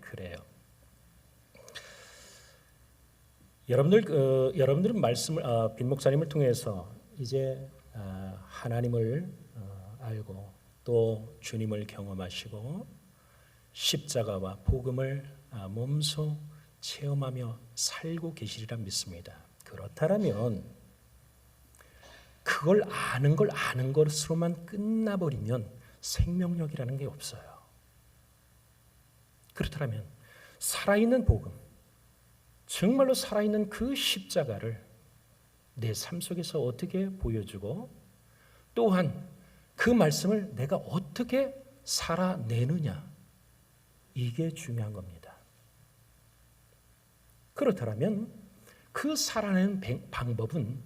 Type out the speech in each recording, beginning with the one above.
그래요. 여러분들은 말씀을 빈 목사님을 통해서 이제 하나님을 알고 또 주님을 경험하시고 십자가와 복음을 몸소 체험하며 살고 계시리라 믿습니다. 그렇다면 그걸 아는 것으로만 끝나버리면 생명력이라는 게 없어요. 그렇다면 살아있는 복음, 정말로 살아있는 그 십자가를 내 삶 속에서 어떻게 보여주고 또한 그 말씀을 내가 어떻게 살아내느냐, 이게 중요한 겁니다. 그렇다면 그 살아내는 방법은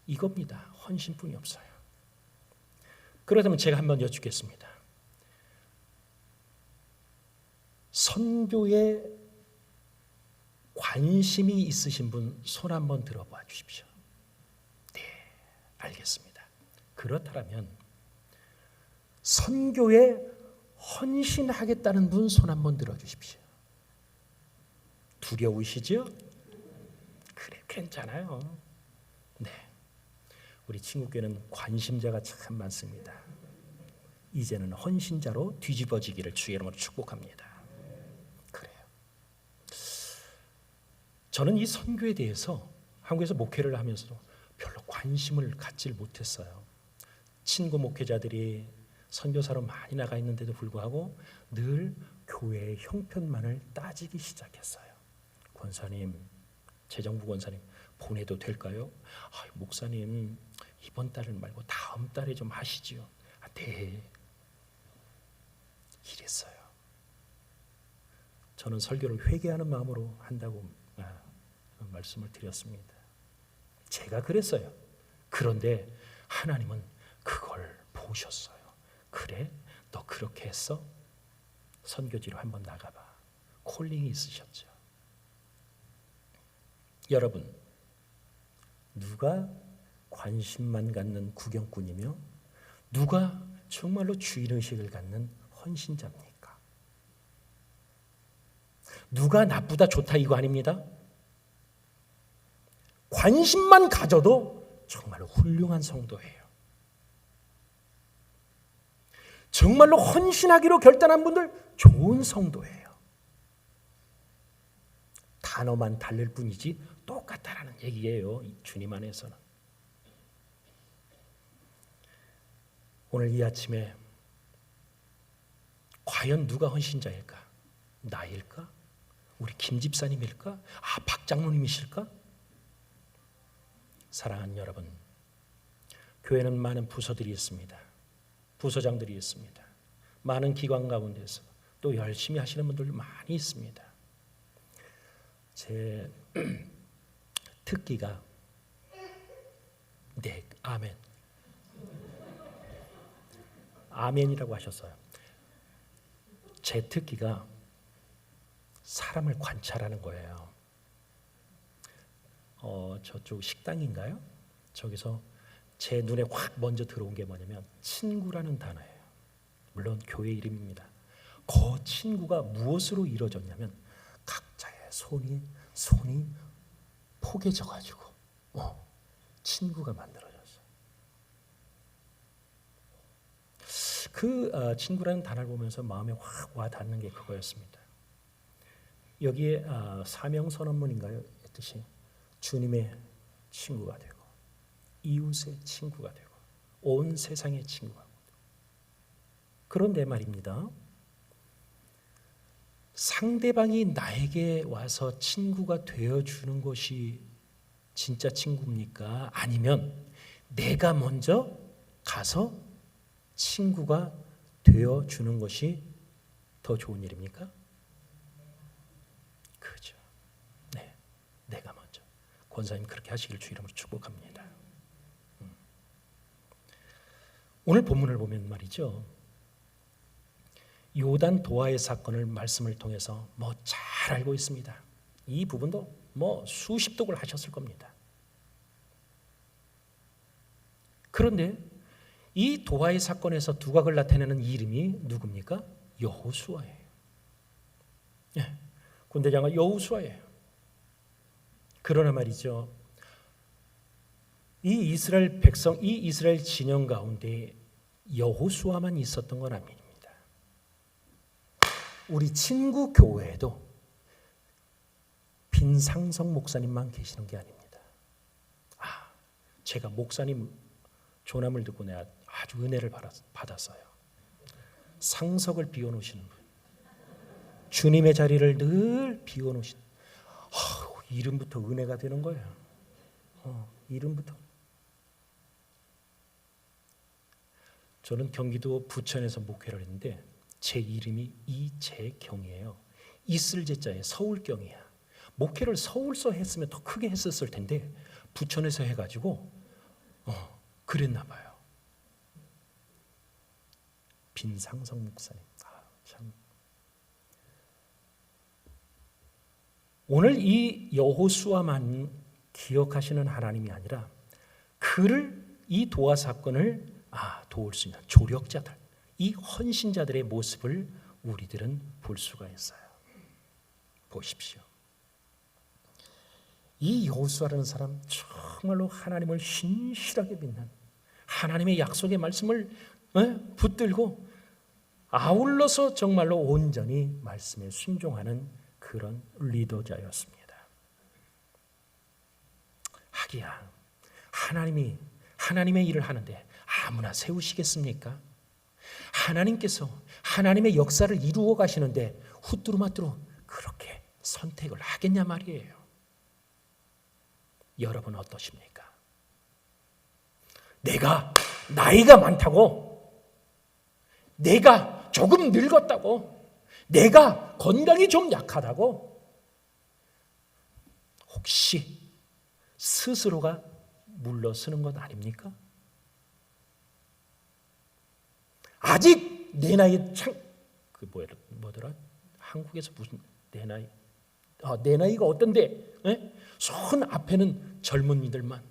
이겁니다. 헌신뿐이 없어요. 그렇다면 제가 한번 여쭙겠습니다. 선교에 관심이 있으신 분 손 한번 들어봐 주십시오. 네, 알겠습니다. 그렇다면 선교에 헌신하겠다는 분 손 한번 들어 주십시오. 두려우시죠? 그래, 괜찮아요. 네, 우리 친구께는 관심자가 참 많습니다. 이제는 헌신자로 뒤집어지기를 주의 이름으로 축복합니다. 그래요. 저는 이 선교에 대해서 한국에서 목회를 하면서도 별로 관심을 갖질 못했어요. 친구 목회자들이 선교사로 많이 나가 있는데도 불구하고 늘 교회의 형편만을 따지기 시작했어요. 권사님, 재정부 권사님 보내도 될까요? 목사님 이번 달은 말고 다음 달에 좀 하시지요. 네. 이랬어요. 저는 설교를 회개하는 마음으로 한다고 말씀을 드렸습니다. 제가 그랬어요. 그런데 하나님은 그걸 보셨어요. 그래? 너 그렇게 했어? 선교지로 한번 나가봐. 콜링이 있으셨죠. 여러분, 누가 관심만 갖는 구경꾼이며 누가 정말로 주인의식을 갖는 헌신자입니까? 누가 나쁘다 좋다 이거 아닙니다. 관심만 가져도 정말로 훌륭한 성도예요. 정말로 헌신하기로 결단한 분들 좋은 성도예요. 단어만 다를 뿐이지 똑같다라는 얘기예요. 주님 안에서는. 오늘 이 아침에 과연 누가 헌신자일까? 나일까? 우리 김 집사님일까? 박 장로님이실까? 사랑하는 여러분, 교회는 많은 부서들이 있습니다. 부서장들이 있습니다. 많은 기관 가운데서 또 열심히 하시는 분들 많이 있습니다. 제 특기가 네, 아멘. 아멘이라고 하셨어요. 제 특기가 사람을 관찰하는 거예요. 저쪽 식당인가요? 저기서 제 눈에 확 먼저 들어온 게 뭐냐면 친구라는 단어예요. 물론 교회 이름입니다. 그 친구가 무엇으로 이루어졌냐면 각자의 손이 포개져가지고 친구가 만들어졌어요. 그 친구라는 단어를 보면서 마음에 확 와닿는 게 그거였습니다. 여기에 사명선언문인가요? 뜻이 주님의 친구가 되고 이웃의 친구가 되고 온 세상의 친구가 되고. 그런데 말입니다. 상대방이 나에게 와서 친구가 되어주는 것이 진짜 친구입니까? 아니면 내가 먼저 가서 친구가 되어주는 것이 더 좋은 일입니까? 그죠. 네, 내가 먼저. 권사님 그렇게 하시길 주 이름으로 축복합니다. 오늘 본문을 보면 말이죠. 요단 도하의 사건을 말씀을 통해서 잘 알고 있습니다. 이 부분도 수십 독을 하셨을 겁니다. 그런데 이 도하의 사건에서 두각을 나타내는 이름이 누굽니까? 여호수아예요. 군대 장관 여호수아예요. 그러나 말이죠, 이 이스라엘 백성, 이 이스라엘 진영 가운데 여호수아만 있었던 건 아닙니다. 우리 친구 교회에도 빈상성 목사님만 계시는 게 아닙니다. 제가 목사님 조남을 듣고 내가 아주 은혜를 받았어요. 상석을 비워놓으시는 분, 주님의 자리를 늘 비워놓으시는, 이름부터 은혜가 되는 거예요. 이름부터. 저는 경기도 부천에서 목회를 했는데 제 이름이 이재경이에요. 있을 제자에 서울경이야. 목회를 서울서 했으면 더 크게 했었을 텐데 부천에서 해가지고 그랬나 봐요. 빈상성 목사님. 참. 오늘 이 여호수아만 기억하시는 하나님이 아니라 그를, 이 도하 사건을 도울 수 있는 조력자들, 이 헌신자들의 모습을 우리들은 볼 수가 있어요. 보십시오. 이 여호수아라는 사람 정말로 하나님을 신실하게 믿는, 하나님의 약속의 말씀을 붙들고 아울러서 정말로 온전히 말씀에 순종하는 그런 리더자였습니다. 하기야 하나님의 일을 하는데 아무나 세우시겠습니까? 하나님께서 하나님의 역사를 이루어 가시는데 후뚜루마뚜루 그렇게 선택을 하겠냐 말이에요. 여러분 어떠십니까? 내가 나이가 많다고, 내가 조금 늙었다고, 내가 건강이 좀 약하다고 혹시 스스로가 물러서는 것 아닙니까? 아직 내 나이 뭐더라? 한국에서 무슨 내 나이가 어떤데? 손 앞에는 젊은이들만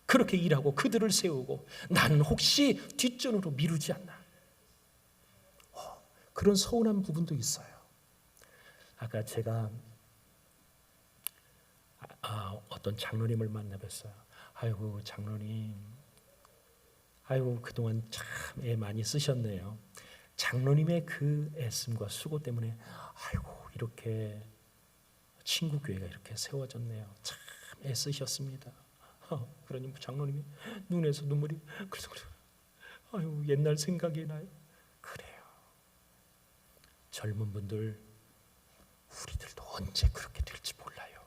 그렇게 일하고 그들을 세우고 나는 혹시 뒷전으로 미루지 않나? 그런 서운한 부분도 있어요. 아까 제가 어떤 장로님을 만나뵀어요. 아이고 장로님, 아이고 그동안 참 애 많이 쓰셨네요. 장로님의 그 애씀과 수고 때문에 아이고 이렇게 친구 교회가 이렇게 세워졌네요. 참 애쓰셨습니다. 그러니 장로님이 눈에서 눈물이 그래서 아유 옛날 생각이 나요. 그래요. 젊은 분들 우리들도 언제 그렇게 될지 몰라요.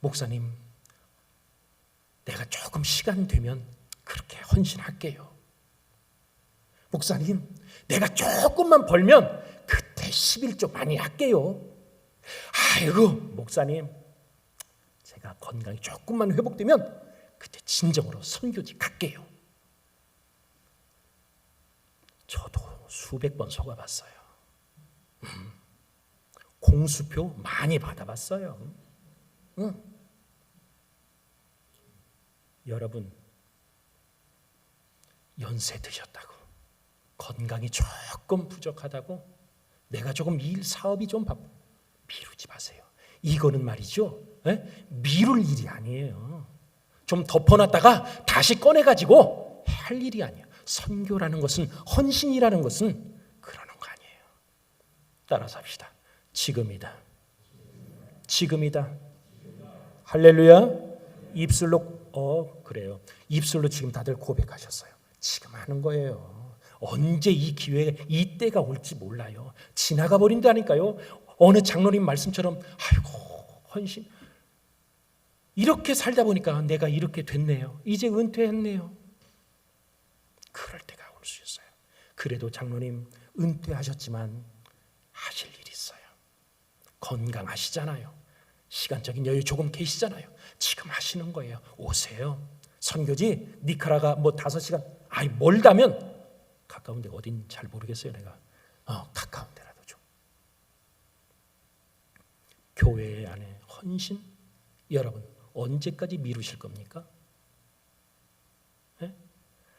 목사님, 내가 조금 시간 되면 그렇게 헌신할게요. 목사님, 내가 조금만 벌면 그때 11조 많이 할게요. 아이고 목사님, 제가 건강이 조금만 회복되면 그때 진정으로 선교지 갈게요. 저도 수백 번 속아봤어요. 공수표 많이 받아봤어요. 여러분, 연세 드셨다고, 건강이 조금 부족하다고, 내가 조금 사업이 좀 바쁘, 미루지 마세요. 이거는 말이죠, 미룰 일이 아니에요. 좀 덮어놨다가 다시 꺼내가지고 할 일이 아니에요. 선교라는 것은, 헌신이라는 것은 그러는 거 아니에요. 따라서 합시다. 지금이다. 지금이다. 할렐루야. 입술로 그래요. 입술로 지금 다들 고백하셨어요. 지금 하는 거예요. 언제 이 기회가, 이때가 올지 몰라요. 지나가 버린다니까요. 어느 장로님 말씀처럼 아이고 헌신, 이렇게 살다 보니까 내가 이렇게 됐네요. 이제 은퇴했네요. 그럴 때가 올 수 있어요. 그래도 장로님 은퇴하셨지만 하실 일이 있어요. 건강하시잖아요. 시간적인 여유 조금 계시잖아요. 지금 하시는 거예요. 오세요. 선교지 니카라가 5시간, 멀다면 가까운 데가 어딘 잘 모르겠어요. 내가 가까운 데라도 좀. 교회 안에 헌신, 여러분 언제까지 미루실 겁니까?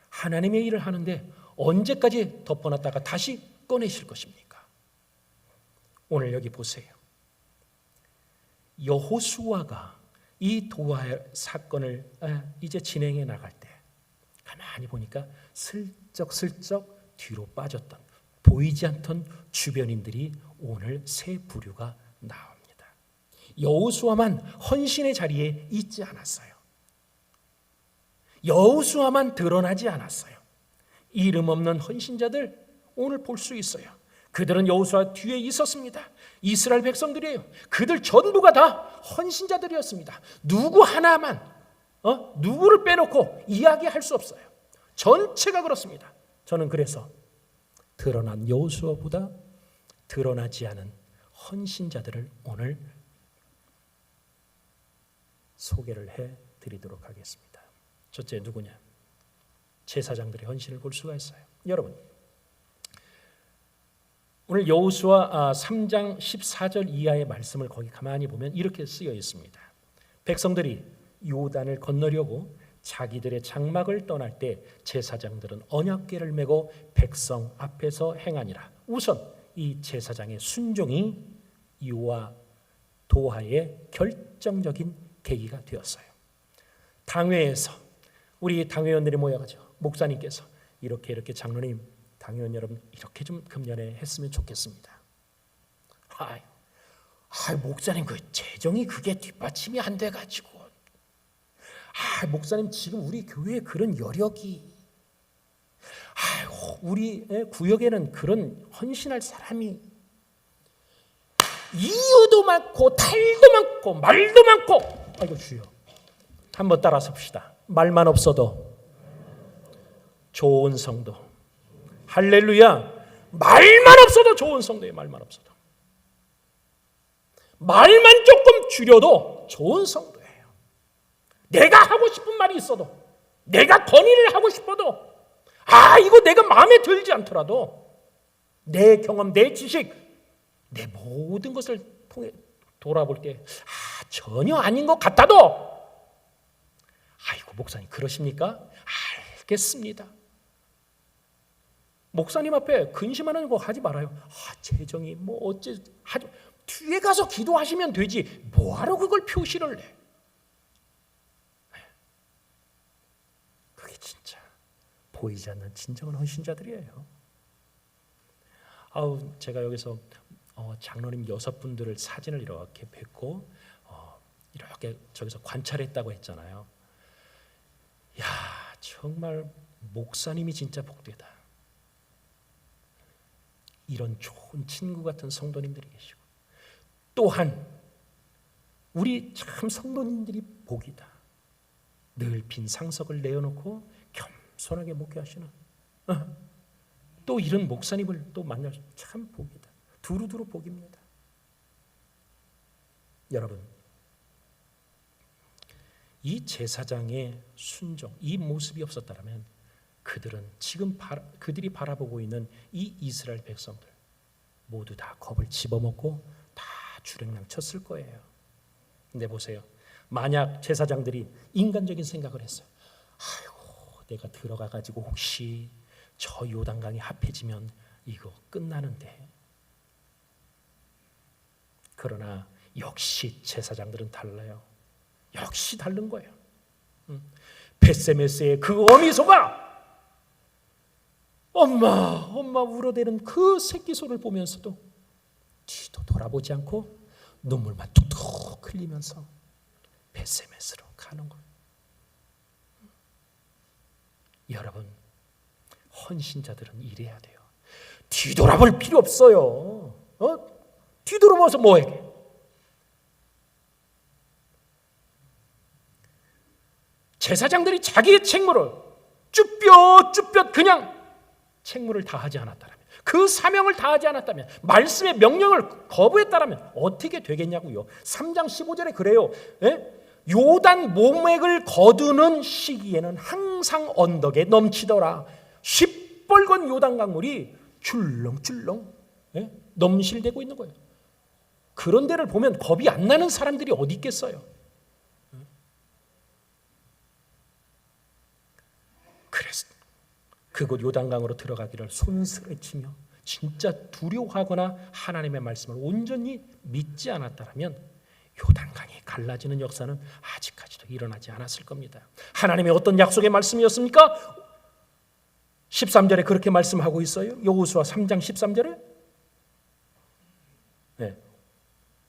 하나님의 일을 하는데 언제까지 덮어놨다가 다시 꺼내실 것입니까? 오늘 여기 보세요. 여호수아가 이 도하 사건을 이제 진행해 나갈 때 가만히 보니까 슬쩍슬쩍 뒤로 빠졌던, 보이지 않던 주변인들이 오늘 새 부류가 나옵니다. 여호수아만 헌신의 자리에 있지 않았어요. 여호수아만 드러나지 않았어요. 이름 없는 헌신자들 오늘 볼 수 있어요. 그들은 여호수아 뒤에 있었습니다. 이스라엘 백성들이에요. 그들 전부가 다 헌신자들이었습니다. 누구 하나만 누구를 빼놓고 이야기할 수 없어요. 전체가 그렇습니다. 저는 그래서 드러난 여호수아보다 드러나지 않은 헌신자들을 오늘 소개를 해드리도록 하겠습니다. 첫째 누구냐? 제사장들의 헌신을 볼 수가 있어요. 여러분, 오늘 여호수아 3장 14절 이하의 말씀을 거기 가만히 보면 이렇게 쓰여 있습니다. 백성들이 요단을 건너려고 자기들의 장막을 떠날 때 제사장들은 언약궤를 메고 백성 앞에서 행하니라. 우선 이 제사장의 순종이 이와 도하의 결정적인 계기가 되었어요. 당회에서 우리 당회원들이 모여가지고 목사님께서 이렇게 장로님, 당회원 여러분 이렇게 좀 금년에 했으면 좋겠습니다. 목사님 그 재정이 그게 뒷받침이 안 돼가지고 목사님 지금 우리 교회에 그런 여력이 우리 구역에는 그런 헌신할 사람이 이유도 많고 탈도 많고 말도 많고 아이고 주여 한번 따라서 봅시다. 말만 없어도 좋은 성도. 할렐루야. 말만 없어도 좋은 성도예요. 말만 없어도. 말만 조금 줄여도 좋은 성도예요. 내가 하고 싶은 말이 있어도, 내가 건의를 하고 싶어도, 이거 내가 마음에 들지 않더라도 내 경험, 내 지식, 내 모든 것을 통해 돌아볼 때 전혀 아닌 것 같아도 아이고 목사님 그러십니까? 알겠습니다. 목사님 앞에 근심하는 거 하지 말아요. 재정이 뭐 어째 하지. 뒤에 가서 기도하시면 되지. 뭐하러 그걸 표시를 내? 그게 진짜 보이지 않는 진정한 헌신자들이에요. 제가 여기서 장로님 6분들을 사진을 이렇게 뵙고 이렇게 저기서 관찰했다고 했잖아요. 야, 정말 목사님이 진짜 복되다. 이런 좋은 친구 같은 성도님들이 계시고 또한 우리 참 성도님들이 복이다. 늘 빈 상석을 내어놓고 겸손하게 목회하시는 또 이런 목사님을 또 만날 참 복이다. 두루두루 복입니다. 여러분, 이 제사장의 순종, 이 모습이 없었다면 그들은 지금 그들이 바라보고 있는 이 이스라엘 백성들 모두 다 겁을 집어먹고 다 주랭랑 쳤을 거예요. 근데 보세요. 만약 제사장들이 인간적인 생각을 했어요. 내가 들어가가지고 혹시 저 요단강이 합해지면 이거 끝나는데. 그러나 역시 제사장들은 달라요. 역시 다른 거예요. 벳세메스의 그 어미소가 엄마 울어대는 그 새끼 소를 보면서도 뒤도 돌아보지 않고 눈물만 툭툭 흘리면서 벳세메스로 가는 거예요. 여러분, 헌신자들은 이래야 돼요. 뒤돌아볼 필요 없어요. 뒤돌아봐서 뭐해? 제사장들이 자기의 책무를 쭈뼛 그냥 책무를 다하지 않았다면, 그 사명을 다하지 않았다면, 말씀의 명령을 거부했다면 어떻게 되겠냐고요. 3장 15절에 그래요. 요단 모맥을 거두는 시기에는 항상 언덕에 넘치더라. 시뻘건 요단 강물이 줄렁줄렁 넘실대고 있는 거예요. 그런 데를 보면 겁이 안 나는 사람들이 어디 있겠어요. 그래서 그곳 요단강으로 들어가기를 손스레치며 진짜 두려워하거나 하나님의 말씀을 온전히 믿지 않았다면 요단강이 갈라지는 역사는 아직까지도 일어나지 않았을 겁니다. 하나님의 어떤 약속의 말씀이었습니까? 13절에 그렇게 말씀하고 있어요. 여호수아 3장 13절에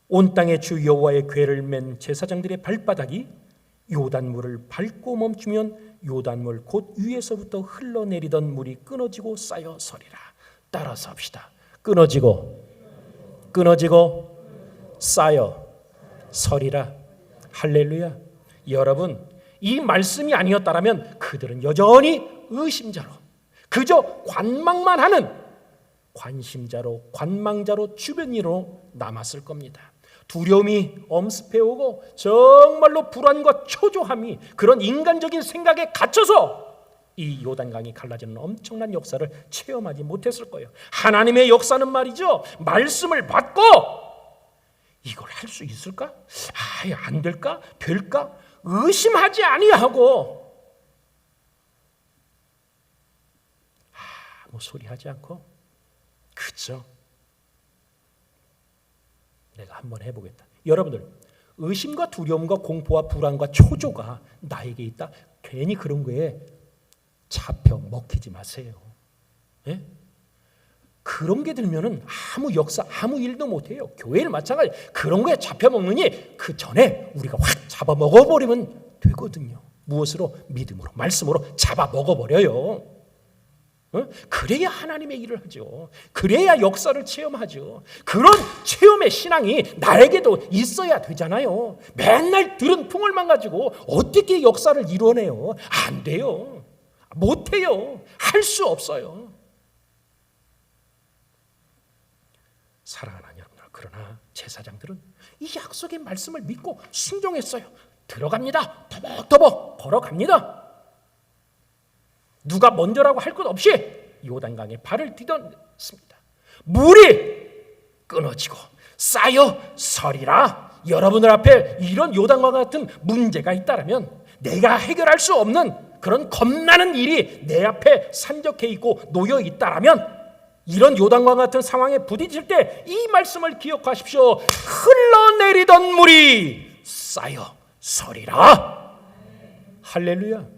온 땅의 주 여호와의 궤를 맨 제사장들의 발바닥이 요단물을 밟고 멈추면 요단물 곧 위에서부터 흘러내리던 물이 끊어지고 쌓여 서리라. 따라서 합시다. 끊어지고 쌓여 서리라. 할렐루야. 여러분, 이 말씀이 아니었다면 그들은 여전히 의심자로, 그저 관망만 하는 관심자로, 관망자로, 주변인으로 남았을 겁니다. 두려움이 엄습해오고 정말로 불안과 초조함이 그런 인간적인 생각에 갇혀서 이 요단강이 갈라지는 엄청난 역사를 체험하지 못했을 거예요. 하나님의 역사는 말이죠, 말씀을 받고 이걸 할 수 있을까? 안 될까? 될까? 의심하지 아니하고 아무 소리 하지 않고 그죠? 내가 한번 해보겠다. 여러분들, 의심과 두려움과 공포와 불안과 초조가 나에게 있다, 괜히 그런 거에 잡혀 먹히지 마세요. 예? 그런 게 들면은 아무 역사, 아무 일도 못해요. 교회를 마찬가지. 그런 거에 잡혀 먹느니 그 전에 우리가 확 잡아 먹어버리면 되거든요. 무엇으로? 믿음으로, 말씀으로 잡아 먹어버려요. 그래야 하나님의 일을 하죠. 그래야 역사를 체험하죠. 그런 체험의 신앙이 나에게도 있어야 되잖아요. 맨날 들은 풍월만 가지고 어떻게 역사를 이뤄내요? 안 돼요. 못해요. 할 수 없어요. 사랑하는 여러분들, 그러나 제사장들은 이 약속의 말씀을 믿고 순종했어요. 들어갑니다. 터벅터벅 걸어갑니다. 누가 먼저라고 할 것 없이 요단강에 발을 디뎠습니다. 물이 끊어지고 쌓여 서리라. 여러분들 앞에 이런 요단과 같은 문제가 있다면, 내가 해결할 수 없는 그런 겁나는 일이 내 앞에 산적해 있고 놓여 있다면, 이런 요단과 같은 상황에 부딪힐 때 이 말씀을 기억하십시오. 흘러내리던 물이 쌓여 서리라. 할렐루야.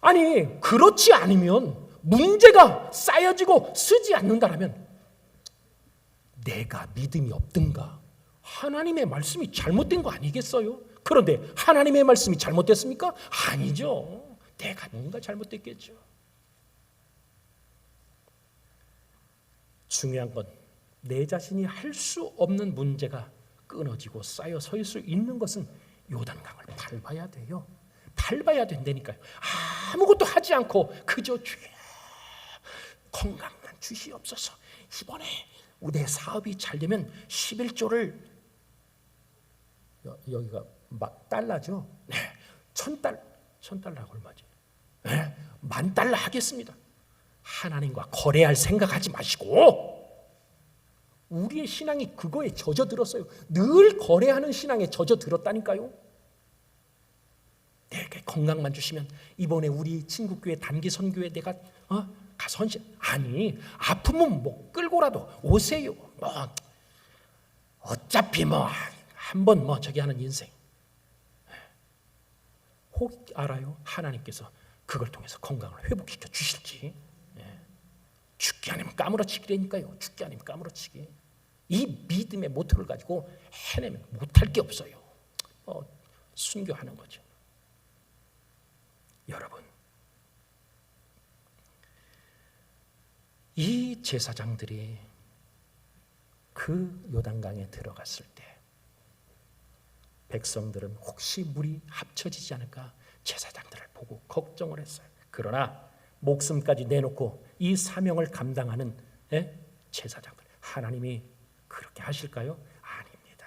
아니, 그렇지 않으면, 문제가 쌓여지고 쓰지 않는다면 내가 믿음이 없든가, 하나님의 말씀이 잘못된 거 아니겠어요? 그런데 하나님의 말씀이 잘못됐습니까? 아니죠. 내가 뭔가 잘못됐겠죠. 중요한 건 내 자신이 할 수 없는 문제가 끊어지고 쌓여 설 수 있는 것은 요단강을 밟아야 돼요. 밟아야 된다니까요. 아무것도 하지 않고 그저 주여 건강만 주시옵소서, 이번에 내 사업이 잘 되면 11조를, 여기가 달러죠. 네, 1,000달러가 얼마지? 네, 10,000달러 하겠습니다. 하나님과 거래할 생각하지 마시고, 우리의 신앙이 그거에 젖어들었어요. 늘 거래하는 신앙에 젖어들었다니까요. 내게 건강만 주시면 이번에 우리 친구교회 단기 선교회 내가 가서 헌신. 아니, 아프면 뭐 끌고라도 오세요. 어차피 한번 저기 하는 인생. 혹 알아요? 하나님께서 그걸 통해서 건강을 회복시켜 주실지. 죽기 아니면 까무러치기라니까요. 죽기 아니면 까무러치기. 이 믿음의 모토를 가지고 해내면 못할 게 없어요. 순교하는 거죠. 여러분, 이 제사장들이 그 요단강에 들어갔을 때 백성들은 혹시 물이 합쳐지지 않을까 제사장들을 보고 걱정을 했어요. 그러나 목숨까지 내놓고 이 사명을 감당하는 제사장들, 하나님이 그렇게 하실까요? 아닙니다.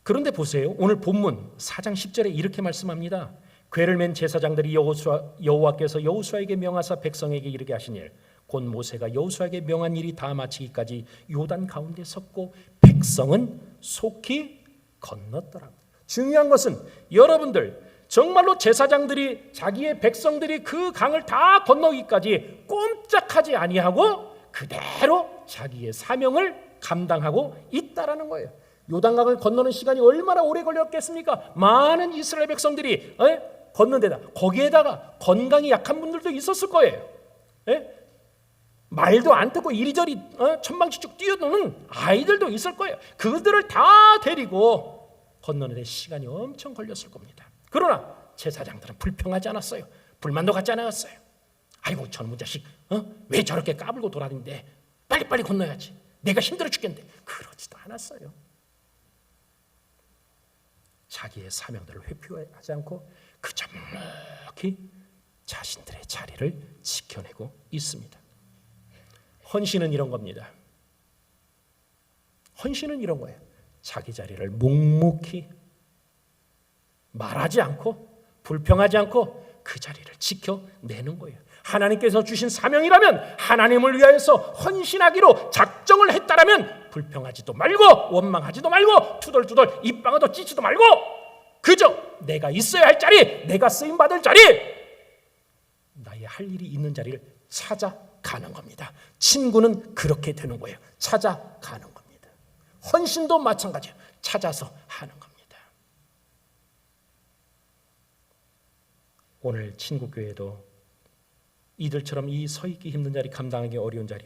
그런데 보세요. 오늘 본문 4장 10절에 이렇게 말씀합니다. 궤를 맨 제사장들이 여호와께서 여호수아에게 명하사 백성에게 이르게 하신 일, 곧 모세가 여호수아에게 명한 일이 다 마치기까지 요단 가운데 섰고 백성은 속히 건넜더라. 중요한 것은 여러분들, 정말로 제사장들이 자기의 백성들이 그 강을 다 건너기까지 꼼짝하지 아니하고 그대로 자기의 사명을 감당하고 있다라는 거예요. 요단강을 건너는 시간이 얼마나 오래 걸렸겠습니까? 많은 이스라엘 백성들이 걷는 데다 거기에다가 건강이 약한 분들도 있었을 거예요. 말도 안 듣고 이리저리 천방지축 뛰어노는 아이들도 있을 거예요. 그들을 다 데리고 건너는 데 시간이 엄청 걸렸을 겁니다. 그러나 제사장들은 불평하지 않았어요. 불만도 갖지 않았어요. 아이고 저놈의 자식 왜 저렇게 까불고 돌아다니는데 빨리빨리 건너야지. 내가 힘들어 죽겠는데. 그러지도 않았어요. 자기의 사명들을 회피하지 않고 그저 묵묵히 자신들의 자리를 지켜내고 있습니다. 헌신은 이런 겁니다. 헌신은 이런 거예요. 자기 자리를 묵묵히 말하지 않고 불평하지 않고 그 자리를 지켜내는 거예요. 하나님께서 주신 사명이라면 하나님을 위하여서 헌신하기로 작정을 했다라면 불평하지도 말고 원망하지도 말고 투덜투덜 입방아도 찢지도 말고 그저 내가 있어야 할 자리, 내가 쓰임받을 자리, 나의 할 일이 있는 자리를 찾아가는 겁니다. 친구는 그렇게 되는 거예요. 찾아가는 겁니다. 헌신도 마찬가지예요. 찾아서 하는 겁니다. 오늘 친구교회도 이들처럼 이 서 있기 힘든 자리, 감당하기 어려운 자리,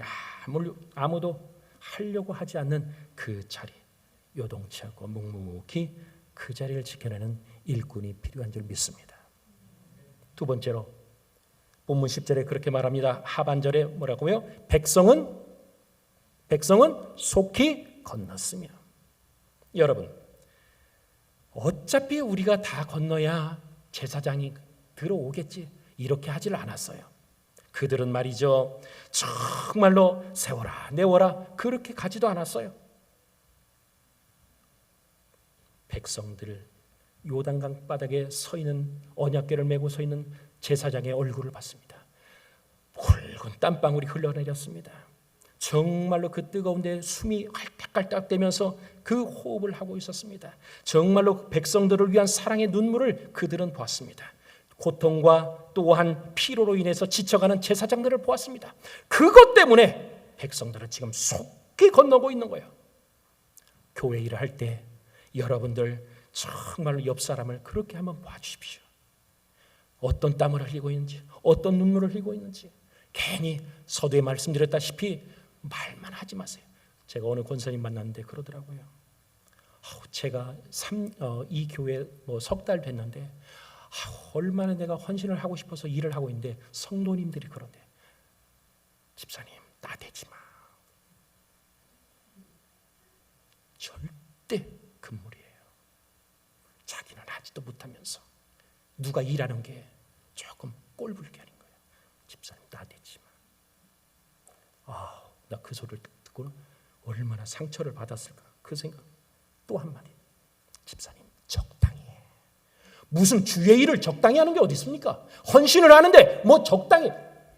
아무도 하려고 하지 않는 그 자리, 요동치 않고 묵묵히 그 자리를 지켜내는 일꾼이 필요한 줄 믿습니다. 두 번째로 본문 10절에 그렇게 말합니다. 하반절에 뭐라고요? 백성은 속히 건넜으며. 여러분, 어차피 우리가 다 건너야 제사장이 들어오겠지, 이렇게 하지를 않았어요. 그들은 말이죠, 정말로 세워라 내워라 그렇게 가지도 않았어요. 백성들 요단강 바닥에 서 있는, 언약궤를 메고 서 있는 제사장의 얼굴을 봤습니다. 굵은 땀방울이 흘러내렸습니다. 정말로 그 뜨거운 데 숨이 깔딱깔딱대면서 그 호흡을 하고 있었습니다. 정말로 백성들을 위한 사랑의 눈물을 그들은 보았습니다. 고통과 또한 피로로 인해서 지쳐가는 제사장들을 보았습니다. 그것 때문에 백성들은 지금 속히 건너고 있는 거예요. 교회 일을 할 때 여러분들 정말로 옆 사람을 그렇게 한번 봐주십시오. 어떤 땀을 흘리고 있는지, 어떤 눈물을 흘리고 있는지. 괜히 서두에 말씀드렸다시피 말만 하지 마세요. 제가 오늘 권사님 만났는데 그러더라고요. 제가 이 교회 석 달 됐는데 얼마나 내가 헌신을 하고 싶어서 일을 하고 있는데 성도님들이 그런데 집사님 나대지 마. 절대 금물이에요. 자기는 하지도 못하면서 누가 일하는 게 조금 꼴불견인 거예요. 집사님 나대지 마. 나 그 소리를 듣고 얼마나 상처를 받았을까 그 생각. 또 한마디, 집사님 적당히 해. 무슨 주의 일을 적당히 하는 게 어디 있습니까? 헌신을 하는데 뭐 적당히,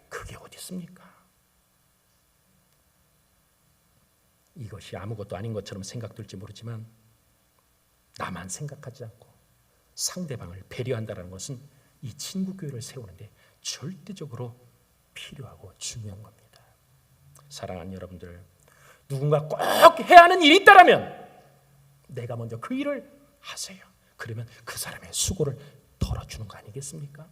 그게 어디 있습니까? 이것이 아무것도 아닌 것처럼 생각될지 모르지만 나만 생각하지 않고 상대방을 배려한다는 것은 이 친구교회를 세우는데 절대적으로 필요하고 중요한 겁니다. 사랑하는 여러분들, 누군가 꼭 해야 하는 일이 있다면 내가 먼저 그 일을 하세요. 그러면 그 사람의 수고를 덜어주는 거 아니겠습니까?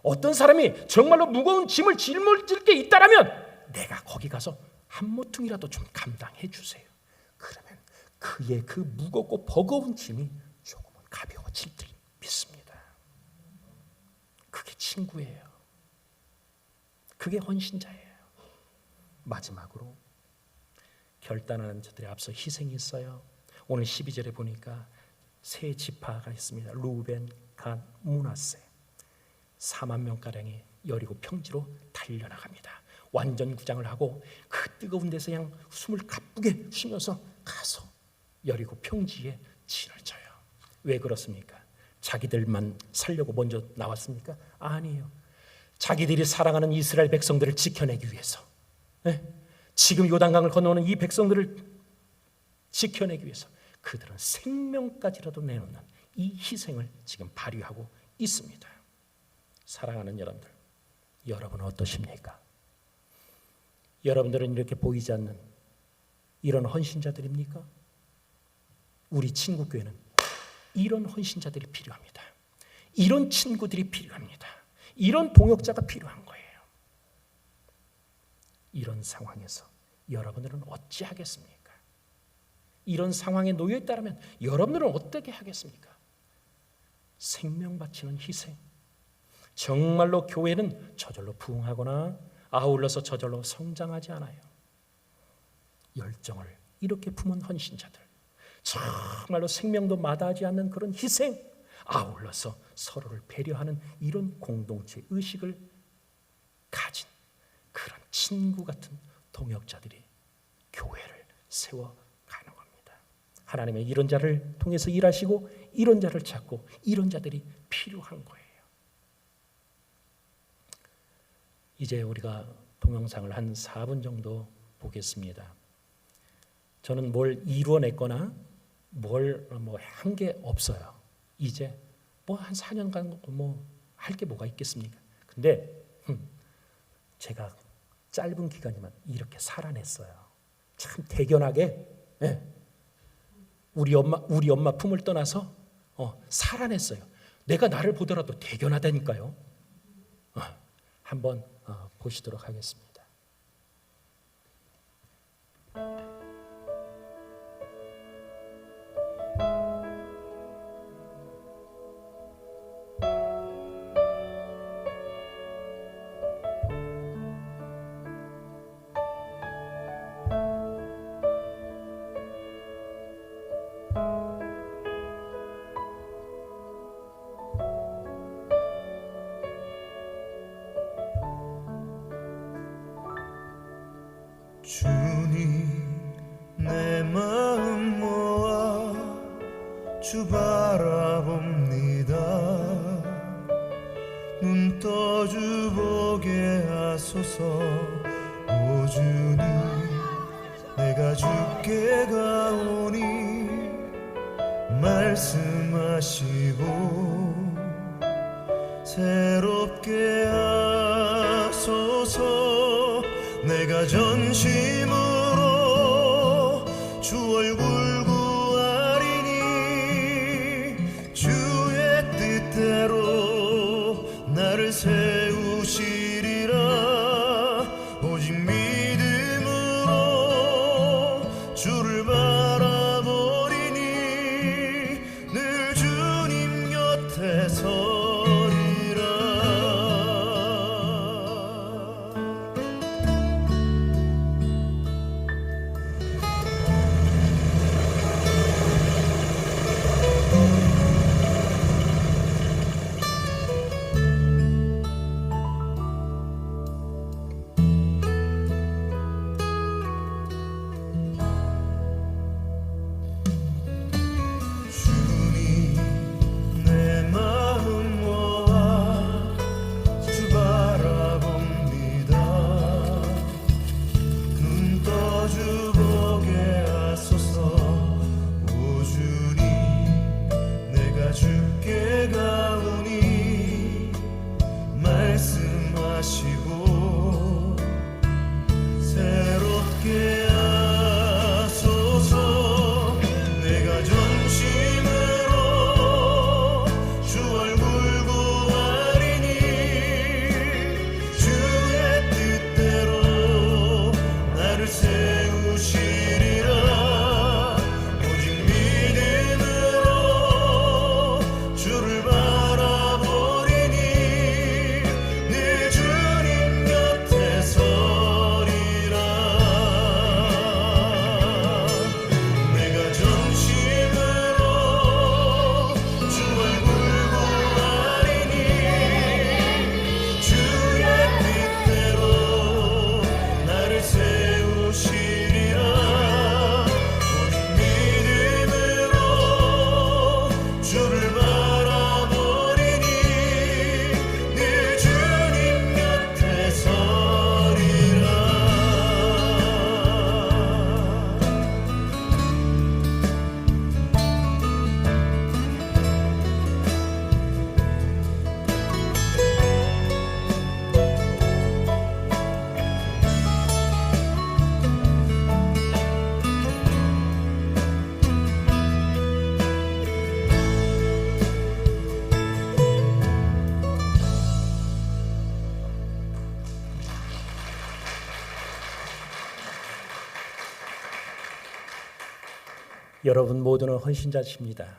어떤 사람이 정말로 무거운 짐을 짊어질 게 있다면 내가 거기 가서 한 모퉁이라도 좀 감당해 주세요. 그러면 그의 그 무겁고 버거운 짐이 조금은 가벼워질 줄 믿습니다. 그게 친구예요. 그게 헌신자예요. 마지막으로 결단하는 자들의 앞서 희생이 있어요. 오늘 12절에 보니까 세 지파가 있습니다. 루벤, 갓, 므낫세. 4만 명가량이 여리고 평지로 달려나갑니다. 완전 구장을 하고 그 뜨거운 데서 그냥 숨을 가쁘게 쉬면서 가서 여리고 평지에 진을 쳐요. 왜 그렇습니까? 자기들만 살려고 먼저 나왔습니까? 아니에요. 자기들이 사랑하는 이스라엘 백성들을 지켜내기 위해서, 지금 요단강을 건너오는 이 백성들을 지켜내기 위해서 그들은 생명까지라도 내놓는 이 희생을 지금 발휘하고 있습니다. 사랑하는 여러분들, 여러분은 어떠십니까? 여러분들은 이렇게 보이지 않는 이런 헌신자들입니까? 우리 친구교회는 이런 헌신자들이 필요합니다. 이런 친구들이 필요합니다. 이런 동역자가 필요한 거예요. 이런 상황에서 여러분들은 어찌하겠습니까? 이런 상황에 놓여 있다면 여러분들은 어떻게 하겠습니까? 생명 바치는 희생. 정말로 교회는 저절로 부흥하거나 아울러서 저절로 성장하지 않아요. 열정을 이렇게 품은 헌신자들, 정말로 생명도 마다하지 않는 그런 희생, 아울러서 서로를 배려하는 이런 공동체 의식을 가진 그런 친구 같은 동역자들이 교회를 세워가는 겁니다. 하나님의 이런 자를 통해서 일하시고 이런 자를 찾고 이런 자들이 필요한 거예요. 이제 우리가 동영상을 한 4분 정도 보겠습니다. 저는 뭘 이루어냈거나 뭘 한 게 없어요. 이제 한 4년간 할 게 뭐가 있겠습니까? 근데 제가 짧은 기간이면 이렇게 살아냈어요. 참 대견하게, 우리 엄마 품을 떠나서 살아냈어요. 내가 나를 보더라도 대견하다니까요. 한번 보시도록 하겠습니다. 주님 내 마음 모아 주 바라봅니다. 눈 떠주 보게 하소서. 오 주님 내가 주께 가오니 말씀하시고 새롭게 하소서. 내가 전심으로 주 얼굴 구하리니 주의 뜻대로 나를 세우시리라. 오직 믿음으로 주를 바라보리니 늘 주님 곁에 서리라. 여러분 모두는 헌신자십니다.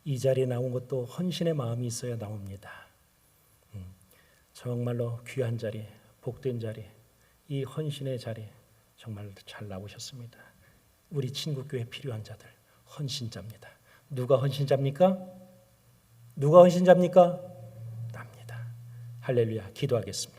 이 자리에 나온 것도 헌신의 마음이 있어야 나옵니다. 정말로 귀한 자리, 복된 자리, 이 헌신의 자리 정말 잘 나오셨습니다. 우리 친구교회 필요한 자들 헌신자입니다. 누가 헌신자입니까? 누가 헌신자입니까? 납니다. 할렐루야. 기도하겠습니다.